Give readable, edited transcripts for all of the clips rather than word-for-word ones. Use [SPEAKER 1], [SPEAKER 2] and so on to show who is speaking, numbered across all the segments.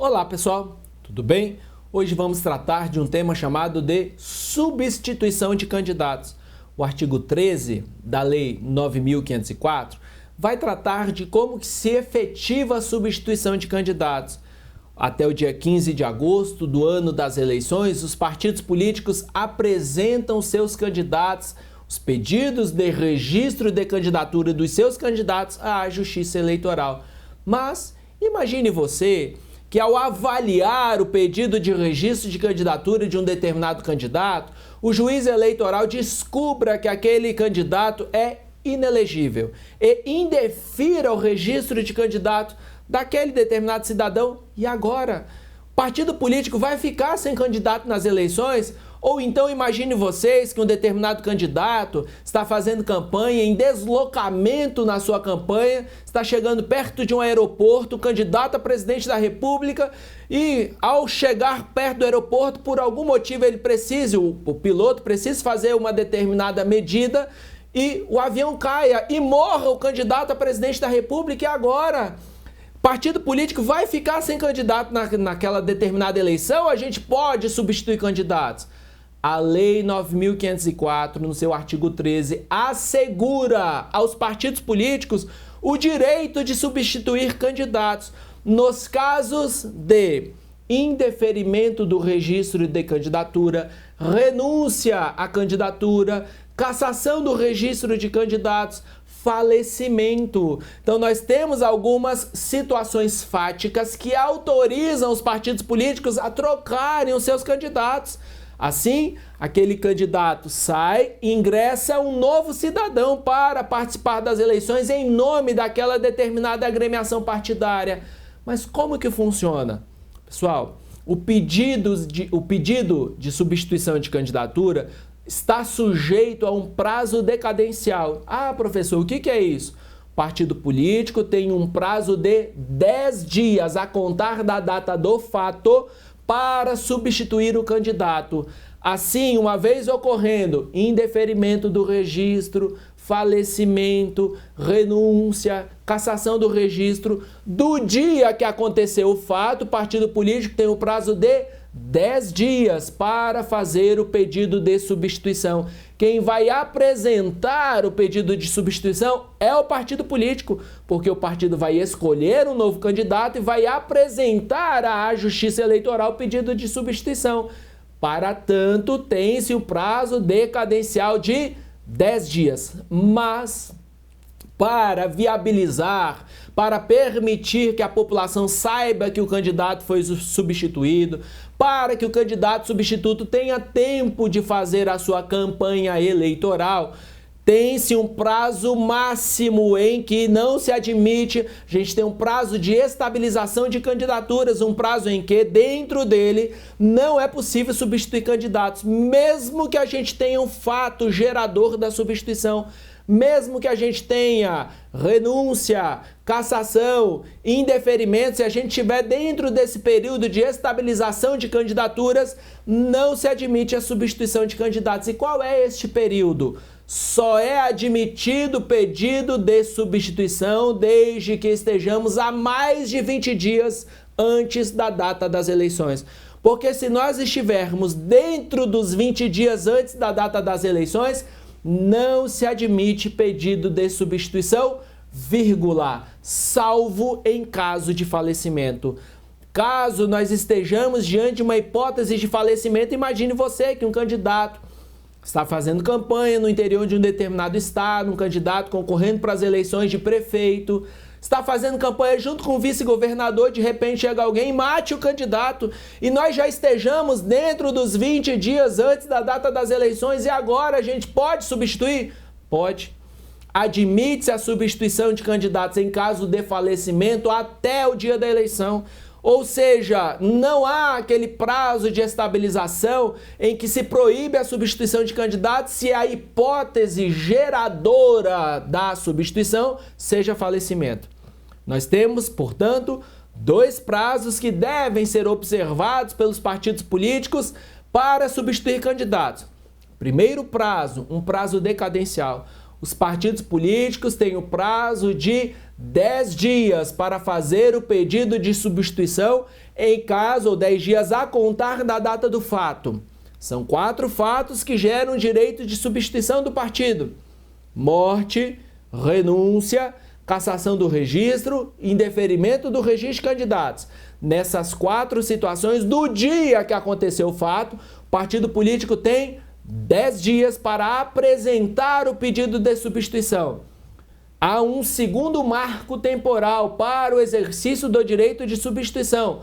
[SPEAKER 1] Olá pessoal, tudo bem? Hoje vamos tratar de um tema chamado de substituição de candidatos. O artigo 13 da Lei 9.504 vai tratar de como que se efetiva a substituição de candidatos. Até o dia 15 de agosto do ano das eleições, os partidos políticos apresentam seus candidatos, os pedidos de registro de candidatura dos seus candidatos à Justiça Eleitoral. Mas imagine você que ao avaliar o pedido de registro de candidatura de um determinado candidato, o juiz eleitoral descubra que aquele candidato é inelegível e indefira o registro de candidato daquele determinado cidadão. E agora? O partido político vai ficar sem candidato nas eleições? Ou então imagine vocês que um determinado candidato está fazendo campanha, em deslocamento na sua campanha, está chegando perto de um aeroporto, candidato a presidente da República, e ao chegar perto do aeroporto, por algum motivo o piloto precisa fazer uma determinada medida e o avião caia e morra o candidato a presidente da República. E agora? O partido político vai ficar sem candidato naquela determinada eleição? A gente pode substituir candidatos? A Lei 9.504, no seu artigo 13, assegura aos partidos políticos o direito de substituir candidatos nos casos de indeferimento do registro de candidatura, renúncia à candidatura, cassação do registro de candidatos, falecimento. Então nós temos algumas situações fáticas que autorizam os partidos políticos a trocarem os seus candidatos. Assim, aquele candidato sai e ingressa um novo cidadão para participar das eleições em nome daquela determinada agremiação partidária. Mas como que funciona? Pessoal, o pedido de substituição de candidatura está sujeito a um prazo decadencial. Ah, professor, o que é isso? O partido político tem um prazo de 10 dias a contar da data do fato para substituir o candidato. Assim, uma vez ocorrendo indeferimento do registro, falecimento, renúncia, cassação do registro, do dia que aconteceu o fato, o partido político tem o prazo de 10 dias para fazer o pedido de substituição. Quem vai apresentar o pedido de substituição é o partido político, porque o partido vai escolher um novo candidato e vai apresentar à Justiça Eleitoral o pedido de substituição. Para tanto, tem-se o prazo decadencial de 10 dias. Mas, para viabilizar, para permitir que a população saiba que o candidato foi substituído, para que o candidato substituto tenha tempo de fazer a sua campanha eleitoral, tem-se um prazo máximo em que não se admite, a gente tem um prazo de estabilização de candidaturas, um prazo em que dentro dele não é possível substituir candidatos, mesmo que a gente tenha um fato gerador da substituição, mesmo que a gente tenha renúncia, cassação, indeferimento, se a gente estiver dentro desse período de estabilização de candidaturas, não se admite a substituição de candidatos. E qual é este período? Só é admitido pedido de substituição desde que estejamos a mais de 20 dias antes da data das eleições. Porque se nós estivermos dentro dos 20 dias antes da data das eleições, não se admite pedido de substituição, vírgula, salvo em caso de falecimento. Caso nós estejamos diante de uma hipótese de falecimento, imagine você que um candidato está fazendo campanha no interior de um determinado estado, um candidato concorrendo para as eleições de prefeito, está fazendo campanha junto com o vice-governador, de repente chega alguém e mate o candidato e nós já estejamos dentro dos 20 dias antes da data das eleições e agora a gente pode substituir? Pode. Admite-se a substituição de candidatos em caso de falecimento até o dia da eleição. Ou seja, não há aquele prazo de estabilização em que se proíbe a substituição de candidatos se a hipótese geradora da substituição seja falecimento. Nós temos, portanto, dois prazos que devem ser observados pelos partidos políticos para substituir candidatos. Primeiro prazo, um prazo decadencial. Os partidos políticos têm o prazo de 10 dias para fazer o pedido de substituição em caso, ou 10 dias a contar da data do fato. São 4 fatos que geram direito de substituição do partido: morte, renúncia, cassação do registro, indeferimento do registro de candidatos. Nessas 4 situações, do dia que aconteceu o fato, o partido político tem 10 dias para apresentar o pedido de substituição. Há um segundo marco temporal para o exercício do direito de substituição.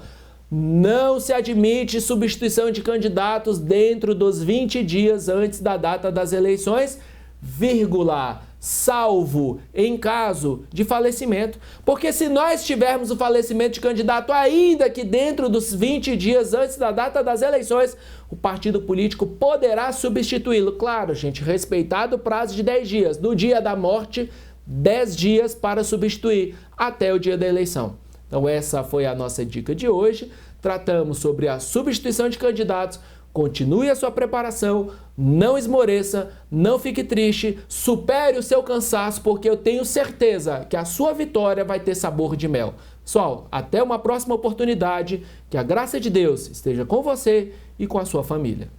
[SPEAKER 1] Não se admite substituição de candidatos dentro dos 20 dias antes da data das eleições, vírgula, salvo em caso de falecimento. Porque se nós tivermos o falecimento de candidato ainda que dentro dos 20 dias antes da data das eleições, o partido político poderá substituí-lo. Claro, gente, respeitado o prazo de 10 dias. Do dia da morte, 10 dias para substituir até o dia da eleição. Então essa foi a nossa dica de hoje. Tratamos sobre a substituição de candidatos. Continue a sua preparação, não esmoreça, não fique triste, supere o seu cansaço, porque eu tenho certeza que a sua vitória vai ter sabor de mel. Pessoal, até uma próxima oportunidade, que a graça de Deus esteja com você e com a sua família.